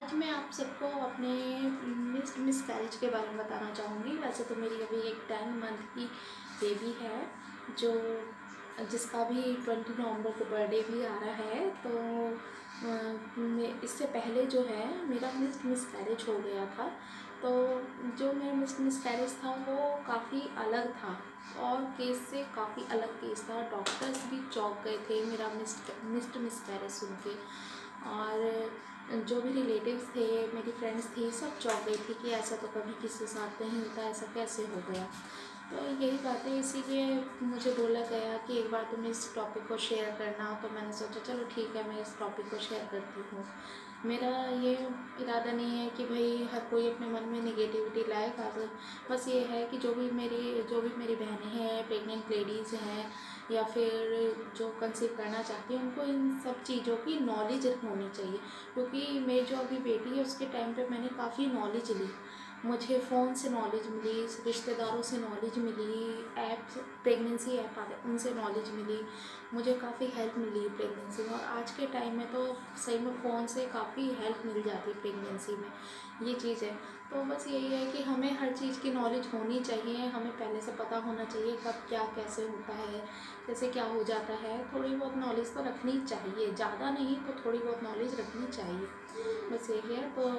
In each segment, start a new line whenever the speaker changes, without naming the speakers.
आज मैं आप सबको अपने मिसकैरेज के बारे में बताना चाहूँगी। वैसे तो मेरी अभी एक 10 मंथ की बेबी है, जो जिसका भी 20 नवंबर को बर्थडे भी आ रहा है। तो इससे पहले जो है मेरा मिसकैरेज हो गया था। तो जो मेरा मिसकैरेज था वो काफ़ी अलग था और केस से काफ़ी अलग केस था। डॉक्टर्स भी चौंक गए थे मेरा मिसकैरेज सुन के। और जो भी रिलेटिव्स थे, मेरी फ्रेंड्स थी, सब चौंक गई थी कि ऐसा तो कभी किसी के साथ नहीं होता, ऐसा कैसे हो गया। तो यही बातें इसीलिए मुझे बोला गया कि एक बार तुम इस टॉपिक को शेयर करना। तो मैंने सोचा चलो ठीक है, मैं इस टॉपिक को शेयर करती हूँ। मेरा ये इरादा नहीं है कि भाई हर कोई अपने मन में नेगेटिविटी लाए। बस ये है कि जो भी मेरी बहनें हैं, प्रेग्नेंट लेडीज़ हैं या फिर जो कंसीव करना चाहती हैं, उनको इन सब चीज़ों की नॉलेज होनी चाहिए। क्योंकि मेरी जो अभी बेटी है उसके टाइम पे मैंने काफ़ी नॉलेज ली। मुझे फ़ोन से नॉलेज मिली, रिश्तेदारों से नॉलेज मिली, ऐप्स प्रेगनेंसी ऐप आ गए उनसे नॉलेज मिली। मुझे काफ़ी हेल्प मिली प्रेगनेंसी में। और आज के टाइम में तो सही में फ़ोन से काफ़ी हेल्प मिल जाती है प्रेगनेंसी में, ये चीज़ है। तो बस यही है कि हमें हर चीज़ की नॉलेज होनी चाहिए। हमें पहले से पता होना चाहिए कब क्या कैसे होता है, कैसे क्या हो जाता है। थोड़ी बहुत नॉलेज तो रखनी चाहिए, ज़्यादा नहीं तो थोड़ी बहुत नॉलेज रखनी चाहिए। बस यही है। तो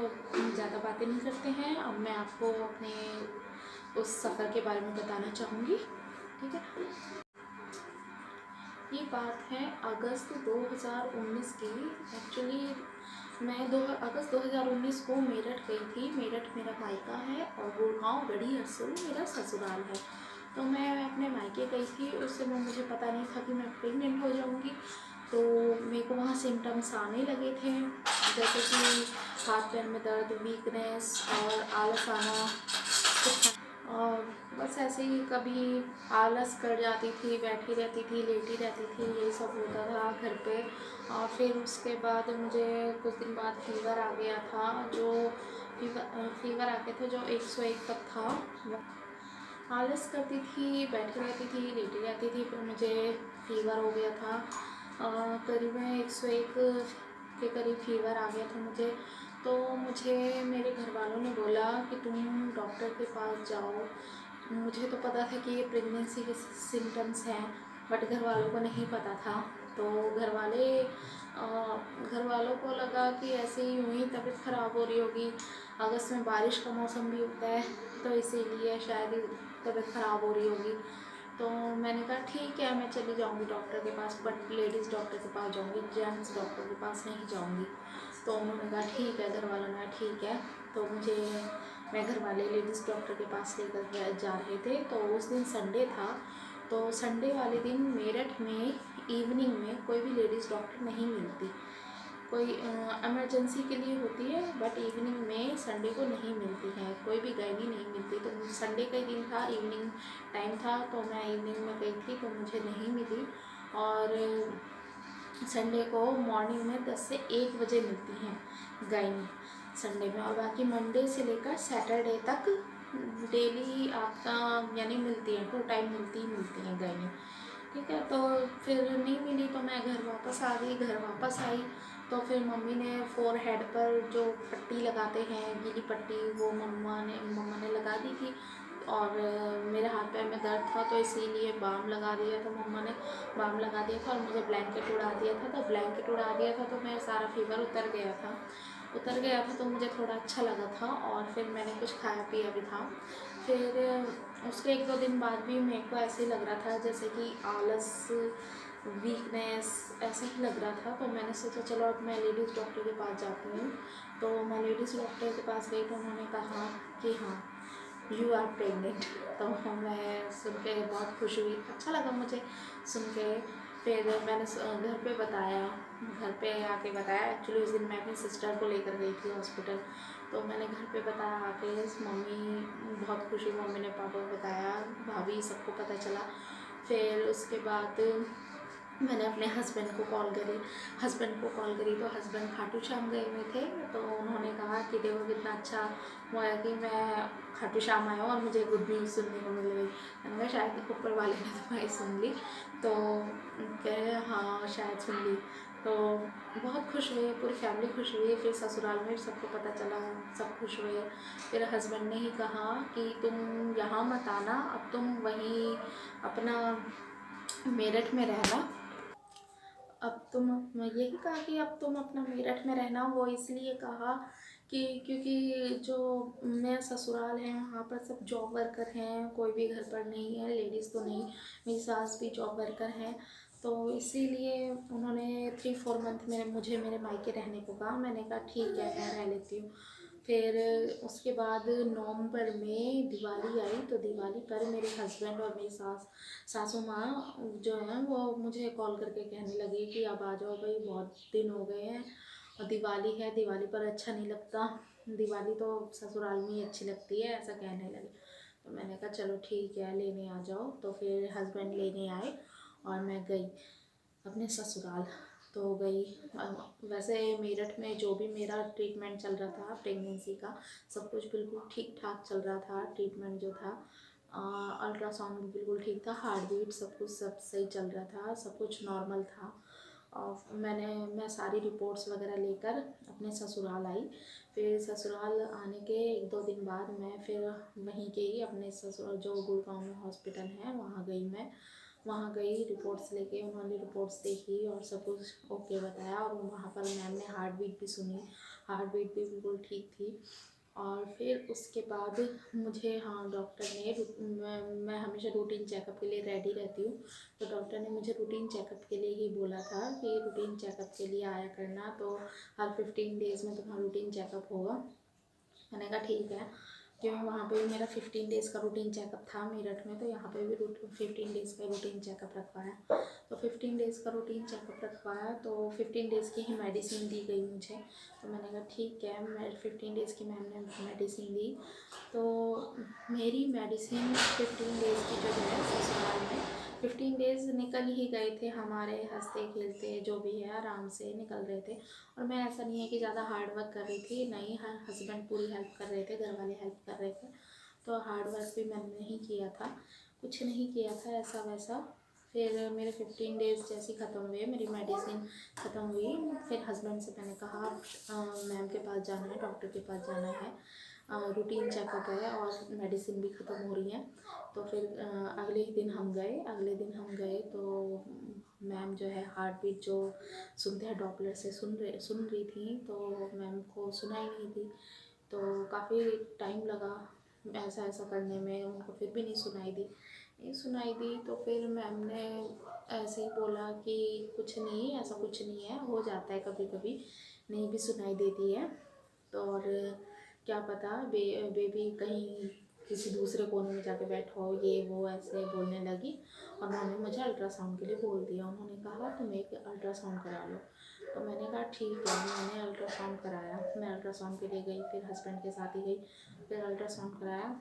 ज़्यादा बातें नहीं करते हैं, अब मैं आपको अपने उस सफ़र के बारे में बताना चाहूँगी। ठीक है, ये बात है अगस्त 2019 की। एक्चुअली मैं 2 अगस्त 2019 को मेरठ गई थी। मेरठ मेरा मायका है और गुड़गांव गढ़ी हरसोल मेरा ससुराल है। तो मैं अपने मायके गई थी। उस समय मुझे पता नहीं था कि मैं प्रेग्नेंट हो जाऊंगी। तो मेरे को वहाँ सिम्टम्स आने लगे थे, जैसे कि हाथ पैर में दर्द, वीकनेस और आलस आना। और बस ऐसे ही कभी आलस कर जाती थी, बैठी रहती थी, लेटी रहती थी, यही सब होता था घर पे। और फिर उसके बाद मुझे कुछ दिन बाद फीवर आ गया था। जो फीवर आ गए थे जो 101 तक था। आलस करती थी, बैठी रहती थी, लेटी रहती थी, फिर मुझे फीवर हो गया था। करीबन 101 के करीब फीवर आ गया था मुझे। तो मुझे मेरे घर वालों ने बोला कि तुम डॉक्टर के पास जाओ। मुझे तो पता था कि ये प्रेगनेंसी के सिम्टम्स हैं, बट घर वालों को नहीं पता था। तो घर वालों को लगा कि ऐसे ही यूँ ही तबीयत ख़राब हो रही होगी। अगस्त में बारिश का मौसम भी होता है, तो इसीलिए शायद ही तबीयत ख़राब हो रही होगी। तो मैंने कहा ठीक है, मैं चली जाऊंगी डॉक्टर के पास, बट लेडीज़ डॉक्टर के पास जाऊंगी, जेंट्स डॉक्टर के पास नहीं जाऊंगी। तो उन्होंने कहा ठीक है, घर वालों ने कहा ठीक है। तो मैं घर वाले लेडीज़ डॉक्टर के पास लेकर जा रहे थे। तो उस दिन संडे था। तो संडे वाले दिन मेरठ में इवनिंग में कोई भी लेडीज़ डॉक्टर नहीं मिलती। कोई इमरजेंसी के लिए होती है, बट इवनिंग में संडे को नहीं मिलती है, कोई भी गायनी नहीं मिलती। तो संडे का दिन था, इवनिंग टाइम था, तो मैं इवनिंग में गई थी, तो मुझे नहीं मिली। और संडे को मॉर्निंग में 10 से 1 बजे मिलती हैं गायनी संडे में। और बाकी मंडे से लेकर सैटरडे तक डेली आपका यानी मिलती हैं, 2 टाइम मिलती हैं गायनी। ठीक है, तो फिर नहीं मिली तो मैं घर वापस आ गई। घर वापस आई तो फिर मम्मी ने फोर हेड पर जो पट्टी लगाते हैं, गीली पट्टी, वो मम्मा ने लगा दी थी। और मेरे हाथ पैर में दर्द था तो इसीलिए बाम लगा दिया था, मम्मा ने बाम लगा दिया था। और मुझे ब्लैंकेट उड़ा दिया था। तो ब्लैंकेट उड़ा दिया था तो मेरा सारा फीवर उतर गया था। तो मुझे थोड़ा अच्छा लगा था। और फिर मैंने कुछ खाया पिया भी था। फिर उसके 1-2 दिन बाद भी मेरे को ऐसे ही लग रहा था जैसे कि आलस, वीकनेस ऐसा ही लग रहा था। तो मैंने सोचा चलो अब मैं लेडीज़ डॉक्टर के पास जाती हूँ। तो मैं लेडीज़ डॉक्टर के पास गई तो उन्होंने कहा कि हाँ, यू आर प्रेग्नेंट। तो मैं सुन के बहुत खुश हुई, अच्छा लगा मुझे सुन के। फिर मैंने घर पे बताया, घर पे आके बताया। एक्चुअली उस दिन मैं अपनी सिस्टर को लेकर गई थी हॉस्पिटल। तो मैंने घर पे बताया आके, मम्मी बहुत खुशी, मम्मी ने पापा को बताया, भाभी सबको पता चला। फिर उसके बाद मैंने अपने हस्बैंड को कॉल करी तो हस्बैंड खाटू श्याम गए हुए थे। तो उन्होंने कहा कि देखो कितना अच्छा हुआ है कि मैं खाटू श्याम आया हूँ और मुझे गुड न्यूज़ सुनने को मिल गई। मैंने कहा शायद ऊपर वाले ने तुम्हारी सुन ली। तो कह रहे हाँ शायद सुन ली। तो बहुत खुश हुए, पूरी फैमिली खुश हुई। फिर ससुराल में सबको पता चला, सब खुश हुए। फिर हस्बैंड ने ही कहा कि तुम यहाँ मत आना, अब तुम वहीं अपना मेरठ में रहना। अब तुम यही कहा कि अब तुम अपना मेरठ में रहना। वो इसलिए कहा कि क्योंकि जो मेरा ससुराल है वहाँ पर सब जॉब वर्कर हैं, कोई भी घर पर नहीं है, लेडीज़ तो नहीं, मेरी सास भी जॉब वर्कर हैं। तो इसीलिए उन्होंने 3-4 मंथ में मुझे मेरे मायके रहने को कहा। मैंने कहा ठीक है, मैं रह लेती हूँ। फिर उसके बाद नवंबर में दिवाली आई, तो दिवाली पर मेरे हस्बैंड और मेरी सासू माँ जो हैं वो मुझे कॉल करके कहने लगे कि अब आ जाओ भाई, बहुत दिन हो गए हैं और दिवाली है, दिवाली पर अच्छा नहीं लगता, दिवाली तो ससुराल में ही अच्छी लगती है, ऐसा कहने लगे। तो मैंने कहा चलो ठीक है, लेने आ जाओ। तो फिर हस्बैंड लेने आए और मैं गई अपने ससुराल। तो गई, वैसे मेरठ में जो भी मेरा ट्रीटमेंट चल रहा था प्रेगनेंसी का, सब कुछ बिल्कुल ठीक ठाक चल रहा था। ट्रीटमेंट जो था, अल्ट्रासाउंड भी बिल्कुल ठीक था, हार्ट बीट सब कुछ सब सही चल रहा था, सब कुछ नॉर्मल था। और मैं सारी रिपोर्ट्स वगैरह लेकर अपने ससुराल आई। फिर ससुराल आने के 1-2 दिन बाद मैं फिर वहीं के ही अपने ससुराल जो गुड़गांव में हॉस्पिटल है वहाँ गई। मैं वहाँ गई रिपोर्ट्स लेके, उन्होंने रिपोर्ट्स देखी और सब कुछ ओके बताया। और वहाँ पर मैम ने हार्ट बीट भी सुनी, हार्ट बीट भी बिल्कुल ठीक थी। और फिर उसके बाद मुझे, हाँ, डॉक्टर ने, मैं हमेशा रूटीन चेकअप के लिए रेडी रहती हूँ, तो डॉक्टर ने मुझे रूटीन चेकअप के लिए ही बोला था कि रूटीन चेकअप के लिए आया करना, तो हर 15 डेज़ में तुम्हारा रूटीन चेकअप होगा। मैंने कहा ठीक है, क्योंकि वहाँ पे भी मेरा 15 डेज़ का रूटीन चेकअप था मेरठ में, तो यहाँ पे भी 15 डेज़ का रूटीन चेकअप रखवाया। तो 15 डेज़ का रूटीन चेकअप रखवाया, तो 15 डेज़ की ही मेडिसिन दी गई मुझे। तो मैंने कहा ठीक है, मैं 15 डेज़ की मैम ने मेडिसिन दी। तो मेरी मेडिसिन 15 डेज़ की जो है ससुराल में 15 डेज़ निकल ही गए थे हमारे, हंसते खेलते जो भी है आराम से निकल रहे थे। और मैं, ऐसा नहीं है कि ज़्यादा हार्ड वर्क कर रही थी, नहीं, हर हस्बैंड पूरी हेल्प कर रहे थे, घर वाले हेल्प कर रहे थे। तो हार्ड वर्क भी मैंने नहीं किया था, कुछ नहीं किया था ऐसा वैसा। फिर मेरे 15 डेज़ जैसे ख़त्म हुए, मेरी मेडिसिन ख़त्म हुई, फिर हस्बैंड से मैंने कहा मैम के पास जाना है, डॉक्टर के पास जाना है, रूटीन चेकअप है और मेडिसिन भी ख़त्म हो रही है। तो फिर अगले ही दिन हम गए, तो मैम जो है हार्ट बीट जो सुनते हैं डॉपलर से सुन रही थी, तो मैम को सुनाई नहीं थी। तो काफ़ी टाइम लगा ऐसा ऐसा करने में, उनको फिर भी नहीं सुनाई दी। तो फिर मैम ने ऐसे ही बोला कि कुछ नहीं, ऐसा कुछ नहीं है, हो जाता है कभी कभी, नहीं भी सुनाई देती है। तो और क्या पता बेबी कहीं किसी दूसरे कोने में जाके बैठा हो, ये वो ऐसे बोलने लगी। और उन्होंने मुझे अल्ट्रासाउंड के लिए बोल दिया, उन्होंने कहा तुम एक अल्ट्रासाउंड करा लो। तो मैंने कहा ठीक है, मैंने अल्ट्रासाउंड कराया। मैं अल्ट्रासाउंड के लिए गई, फिर हस्बैंड के साथ ही गई, फिर अल्ट्रासाउंड कराया।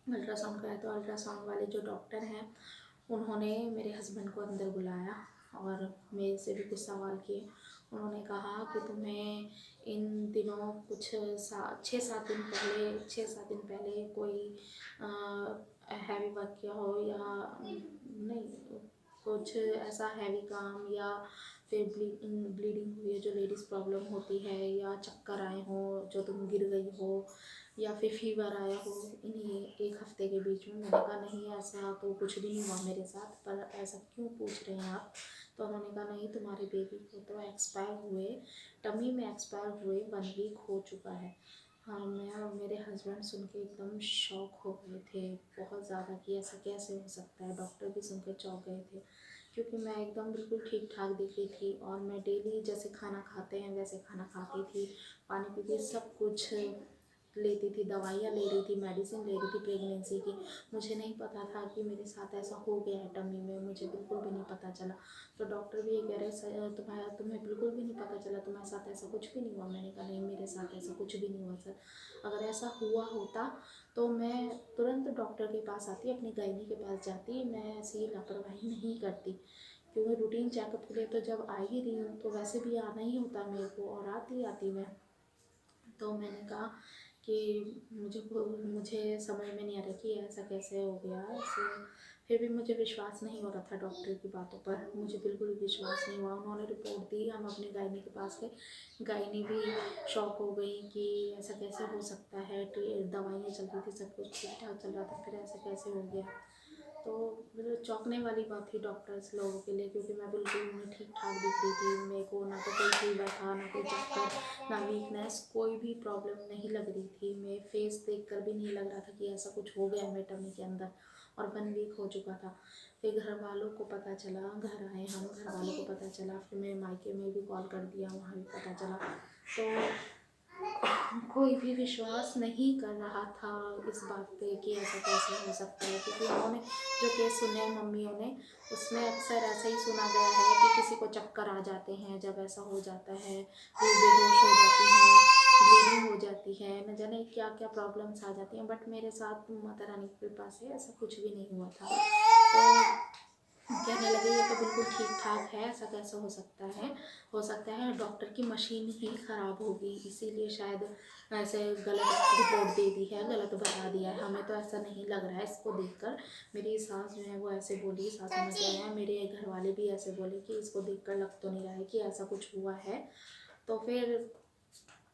तो अल्ट्रासाउंड वाले जो डॉक्टर हैं उन्होंने मेरे हस्बैंड को अंदर बुलाया और मेरे से भी कुछ सवाल किए। उन्होंने कहा कि तुम्हें इन दिनों कुछ 6-7 दिन पहले कोई हैवी वर्क किया हो या नहीं, कुछ ऐसा हैवी काम, या फिर ब्लीडिंग हुई है जो लेडीज़ प्रॉब्लम होती है, या चक्कर आए हो जो तुम गिर गई हो, या फिर फीवर आया हो इन्हीं 1 हफ्ते के बीच में। मैंने कहा नहीं, ऐसा तो कुछ भी नहीं हुआ मेरे साथ, पर ऐसा क्यों पूछ रहे हैं आप। तो उन्होंने कहा नहीं, तुम्हारे बेबी को तो एक्सपायर हुए, टमी में एक्सपायर हुए 1 वीक हो चुका है। हाँ, मैं और मेरे हस्बैंड सुन के एकदम शॉक हो गए थे बहुत ज़्यादा कि ऐसा कैसे हो सकता है। डॉक्टर भी सुन के चौंक गए थे, क्योंकि मैं एकदम बिल्कुल ठीक ठाक दिख रही थी और मैं डेली जैसे खाना खाते हैं वैसे खाना खाती थी, पानी पीती, सब कुछ लेती थी, दवाइयाँ ले रही थी, मेडिसिन ले रही थी प्रेगनेंसी की। मुझे नहीं पता था कि मेरे साथ ऐसा हो गया है टमी में, मुझे बिल्कुल भी नहीं पता चला। तो डॉक्टर भी ये कह रहे तुम्हें बिल्कुल भी नहीं पता चला, तुम्हारे साथ ऐसा कुछ भी नहीं हुआ। मैंने कहा नहीं, मेरे साथ ऐसा कुछ भी नहीं हुआ सर, अगर ऐसा हुआ होता तो मैं तुरंत डॉक्टर के पास आती, अपनी गायनी के पास जाती, मैं ऐसी लापरवाही नहीं करती। क्योंकि रूटीन चेकअप के लिए तो जब आ ही रही हूँ तो वैसे भी आना ही होता मेरे को, और आती मैं। तो मैंने कहा कि मुझे समझ में नहीं आ रहा कि ऐसा कैसे हो गया ऐसे। फिर भी मुझे विश्वास नहीं हो रहा था डॉक्टर की बातों पर, मुझे बिल्कुल भी विश्वास नहीं हुआ। उन्होंने रिपोर्ट दी, हम अपनी गायनी के पास गए, गायनी भी शॉक हो गई कि ऐसा कैसे हो सकता है, दवाइयाँ चल रही थी, सब कुछ ठीक ठाक चल रहा था, फिर ऐसा कैसे हो गया। तो फिर चौंकने वाली बात थी डॉक्टर्स लोगों के लिए, क्योंकि मैं बिल्कुल नहीं ठीक ठाक दिख रही थी। मेरे को ना तो कोई फीवर था, ना कोई चक्कर, ना वीकनेस, कोई भी प्रॉब्लम नहीं लग रही थी। मेरे फेस देखकर भी नहीं लग रहा था कि ऐसा कुछ हो गया मेरे टमी के अंदर, और 1 वीक हो चुका था। फिर घर वालों को पता चला, घर आए हम, घर वालों को पता चला, फिर मैं मायके में भी कॉल कर दिया, वहाँ भी पता चला। तो कोई भी विश्वास नहीं कर रहा था इस बात पे कि ऐसा कैसे हो सकता है, क्योंकि उन्होंने जो केस सुने मम्मियों ने, उसमें अक्सर ऐसा ही सुना गया है कि किसी को चक्कर आ जाते हैं, जब ऐसा हो जाता है वो बेहोश हो जाती हैं, ब्लीडिंग हो जाती है, न जाने क्या क्या प्रॉब्लम्स आ जाती हैं। बट मेरे साथ माता रानी की कृपा से ऐसा कुछ भी नहीं हुआ था। तो कहने लगे ये तो बिल्कुल ठीक ठाक है, ऐसा कैसे हो सकता है, हो सकता है डॉक्टर की मशीन ही ख़राब होगी, इसीलिए शायद ऐसे गलत रिपोर्ट दे दी है, गलत बता दिया है। हमें तो ऐसा नहीं लग रहा है इसको देखकर। मेरी सास जो है वो ऐसे बोली, सासू माँ जो है, मेरे घर वाले भी ऐसे बोले कि इसको देखकर लग तो नहीं रहा है कि ऐसा कुछ हुआ है। तो फिर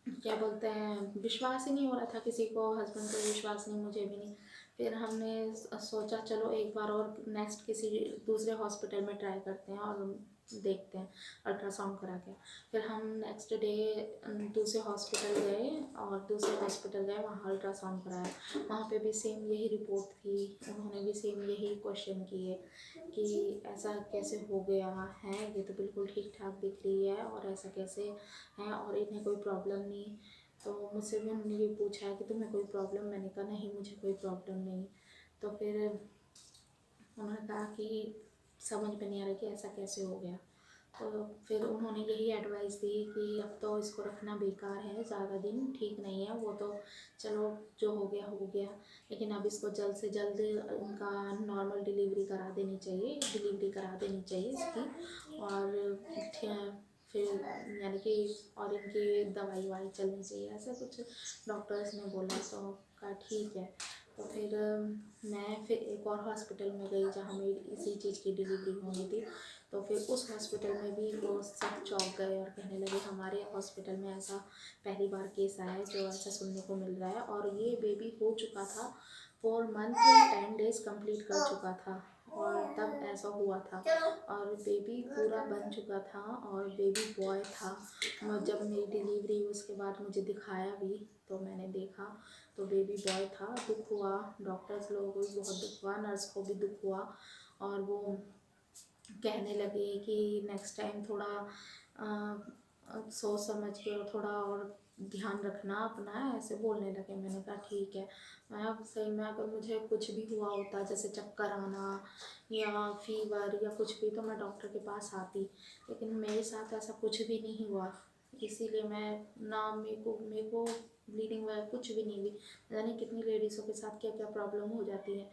क्या बोलते हैं, विश्वास ही नहीं हो रहा था किसी को, हस्बैंड को विश्वास नहीं, मुझे भी नहीं। फिर हमने सोचा चलो एक बार और नेक्स्ट किसी दूसरे हॉस्पिटल में ट्राई करते हैं और देखते हैं अल्ट्रासाउंड करा के। फिर हम नेक्स्ट डे दूसरे हॉस्पिटल गए, और दूसरे हॉस्पिटल गए, वहाँ अल्ट्रासाउंड कराया। वहाँ पे भी सेम यही रिपोर्ट थी, उन्होंने भी सेम यही क्वेश्चन किए कि ऐसा कैसे हो गया है, ये तो बिल्कुल ठीक ठाक दिख रही है, और ऐसा कैसे है, और इन्हें कोई प्रॉब्लम नहीं। तो मुझसे भी उन्होंने ये पूछा है कि तुम्हें कोई प्रॉब्लम, मैंने कहा नहीं मुझे कोई प्रॉब्लम नहीं। तो फिर उन्होंने कहा कि समझ में नहीं आ रहा कि ऐसा कैसे हो गया। तो फिर उन्होंने यही एडवाइस दी कि अब तो इसको रखना बेकार है, ज़्यादा दिन ठीक नहीं है, वो तो चलो जो हो गया हो गया, लेकिन अब इसको जल्द से जल्द उनका नॉर्मल डिलीवरी करा देनी चाहिए, डिलीवरी करा देनी चाहिए इसकी, और फिर यानी कि और इनकी दवाई वाई चलनी चाहिए, ऐसा कुछ डॉक्टर्स ने बोला। तो कहा ठीक है। तो फिर मैं फिर एक और हॉस्पिटल में गई जहाँ मेरी इसी चीज़ की डिलीवरी होनी थी। तो फिर उस हॉस्पिटल में भी वो सब चौंक गए और कहने लगे हमारे हॉस्पिटल में ऐसा पहली बार केस आया है जो ऐसा सुनने को मिल रहा है, और ये बेबी हो चुका था 4 मंथ 10 डेज़ कंप्लीट कर चुका था, और तब ऐसा हुआ था, और बेबी पूरा बन चुका था, और बेबी बॉय था। जब मेरी डिलीवरी उसके बाद मुझे दिखाया भी, तो मैंने देखा तो बेबी बॉय था। दुख हुआ, डॉक्टर्स लोगों को भी बहुत दुख हुआ, नर्स को भी दुख हुआ, और वो कहने लगे कि नेक्स्ट टाइम थोड़ा सोच समझ के और थोड़ा और ध्यान रखना अपना, ऐसे बोलने लगे। मैंने कहा ठीक है। मैं अब सही में अगर मुझे कुछ भी हुआ होता, जैसे चक्कर आना या फीवर या कुछ भी, तो मैं डॉक्टर के पास आती, लेकिन मेरे साथ ऐसा कुछ भी नहीं हुआ। इसीलिए मैं ना, मेरे को ब्लीडिंग वगैरह कुछ भी नहीं हुई। जाने कितनी लेडीज़ों के साथ क्या क्या प्रॉब्लम हो जाती है,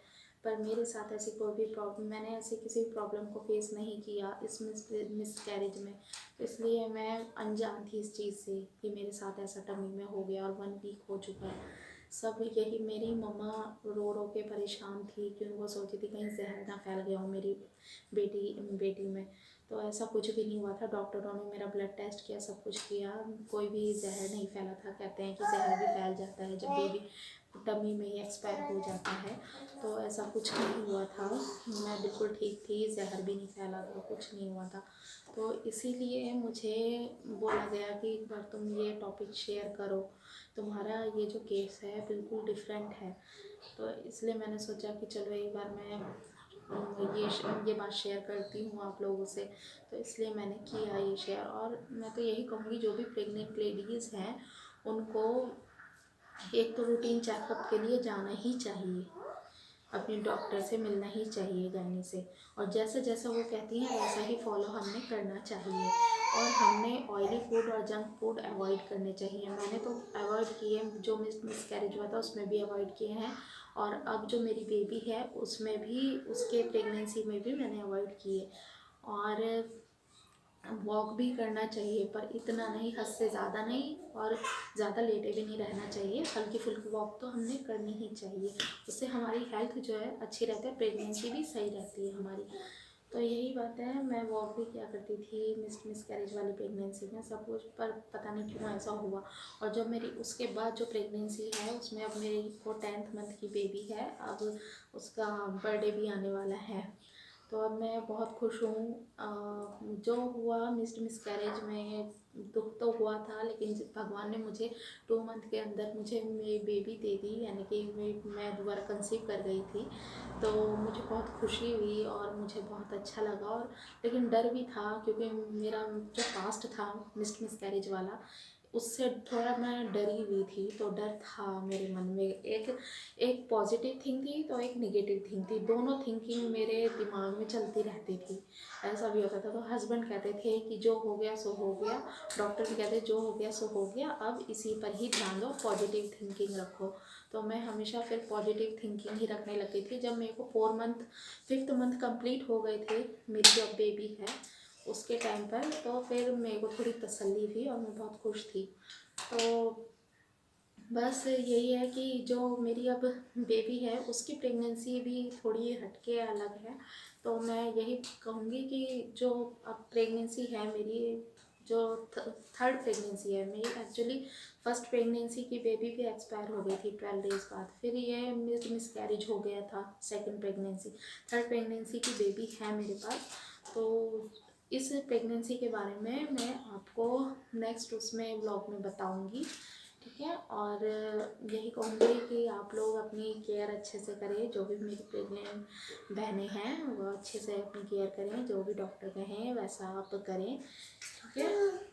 पर मेरे साथ ऐसी कोई भी प्रॉब्लम, मैंने ऐसी किसी प्रॉब्लम को फेस नहीं किया इस मिसकैरेज में। तो इसलिए मैं अनजान थी इस चीज़ से कि मेरे साथ ऐसा टमी में हो गया, और 1 वीक हो चुका है। सब यही, मेरी मम्मा रो रो के परेशान थी कि वो सोचती थी कहीं जहर ना फैल गया हो मेरी बेटी में। तो ऐसा कुछ भी नहीं हुआ था। डॉक्टरों ने मेरा ब्लड टेस्ट किया, सब कुछ किया, कोई भी जहर नहीं फैला था। कहते हैं कि जहर भी फैल जाता है जब बेबी टमी में ही एक्सपायर हो जाता है, तो ऐसा कुछ नहीं हुआ था। मैं बिल्कुल ठीक थी, जहर भी नहीं फैला था, कुछ नहीं हुआ था। तो इसीलिए मुझे बोला गया कि एक बार तुम ये टॉपिक शेयर करो, तुम्हारा ये जो केस है बिल्कुल डिफरेंट है। तो इसलिए मैंने सोचा कि चलो एक बार मैं ये बात शेयर करती हूँ आप लोगों से। तो इसलिए मैंने किया ये शेयर। और मैं तो यही कहूँगी जो भी प्रेग्नेंट लेडीज़ हैं उनको एक तो रूटीन चेकअप के लिए जाना ही चाहिए, अपने डॉक्टर से मिलना ही चाहिए, गायनी से, और जैसे जैसे वो कहती हैं वैसा ही फॉलो हमने करना चाहिए। और हमने ऑयली फूड और जंक फूड अवॉइड करने चाहिए। मैंने तो अवॉइड किए, जो मिसकैरेज हुआ था उसमें भी अवॉइड किए हैं, और अब जो मेरी बेबी है उसमें भी, उसके प्रेगनेंसी में भी मैंने अवॉइड किए। और वॉक भी करना चाहिए, पर इतना नहीं, हद से ज़्यादा नहीं, और ज़्यादा लेटे भी नहीं रहना चाहिए। हल्की फुल्की वॉक तो हमने करनी ही चाहिए, उससे हमारी हेल्थ जो है अच्छी रहती है, प्रेगनेंसी भी सही रहती है हमारी। तो यही बात है, मैं वॉक भी किया करती थी मिसकैरेज वाली प्रेगनेंसी में सब कुछ, पर पता नहीं क्यों ऐसा हुआ। और जब मेरी उसके बाद जो प्रेगनेंसी है उसमें अब मेरी वो 10th मंथ की बेबी है, अब उसका बर्थडे भी आने वाला है। तो अब मैं बहुत खुश हूँ। जो हुआ मिसकैरेज में दुख तो हुआ था, लेकिन भगवान ने मुझे 2 मंथ के अंदर मुझे मेरी बेबी दे दी, यानी कि मैं दोबारा कंसीव कर गई थी। तो मुझे बहुत खुशी हुई और मुझे बहुत अच्छा लगा, और लेकिन डर भी था, क्योंकि मेरा जो पास्ट था मिसकैरेज वाला, उससे थोड़ा मैं डरी हुई थी। तो डर था मेरे मन में, एक पॉजिटिव थिंक थी तो एक नेगेटिव थिंक थी, दोनों थिंकिंग मेरे दिमाग में चलती रहती थी। ऐसा भी होता था। तो हस्बैंड कहते थे कि जो हो गया सो हो गया, डॉक्टर भी कहते जो हो गया सो हो गया, अब इसी पर ही ध्यान दो, पॉजिटिव थिंकिंग रखो। तो मैं हमेशा फिर पॉजिटिव थिंकिंग ही रखने लगी थी। जब मेरे को 5th मंथ कंप्लीट हो गए थे, मेरी जो बेबी है उसके टाइम पर, तो फिर मेरे को थोड़ी तसल्ली हुई और मैं बहुत खुश थी। तो बस यही है कि जो मेरी अब बेबी है उसकी प्रेगनेंसी भी थोड़ी हटके अलग है। तो मैं यही कहूँगी कि जो अब प्रेगनेंसी है मेरी, जो थर्ड प्रेगनेंसी है मेरी, एक्चुअली फर्स्ट प्रेगनेंसी की बेबी भी एक्सपायर हो गई थी 12 डेज़ बाद, फिर ये मिसकैरेज हो गया था सेकंड प्रेगनेंसी। थर्ड प्रेगनेंसी की बेबी है मेरे पास। तो इस प्रेगनेंसी के बारे में मैं आपको नेक्स्ट उसमें व्लॉग में बताऊंगी, ठीक है। और यही कहूँगी कि आप लोग अपनी केयर अच्छे से करें, जो भी मेरी प्रेग्नेंट बहनें हैं वो अच्छे से अपनी केयर करें, जो भी डॉक्टर कहें वैसा आप करें, ठीक है।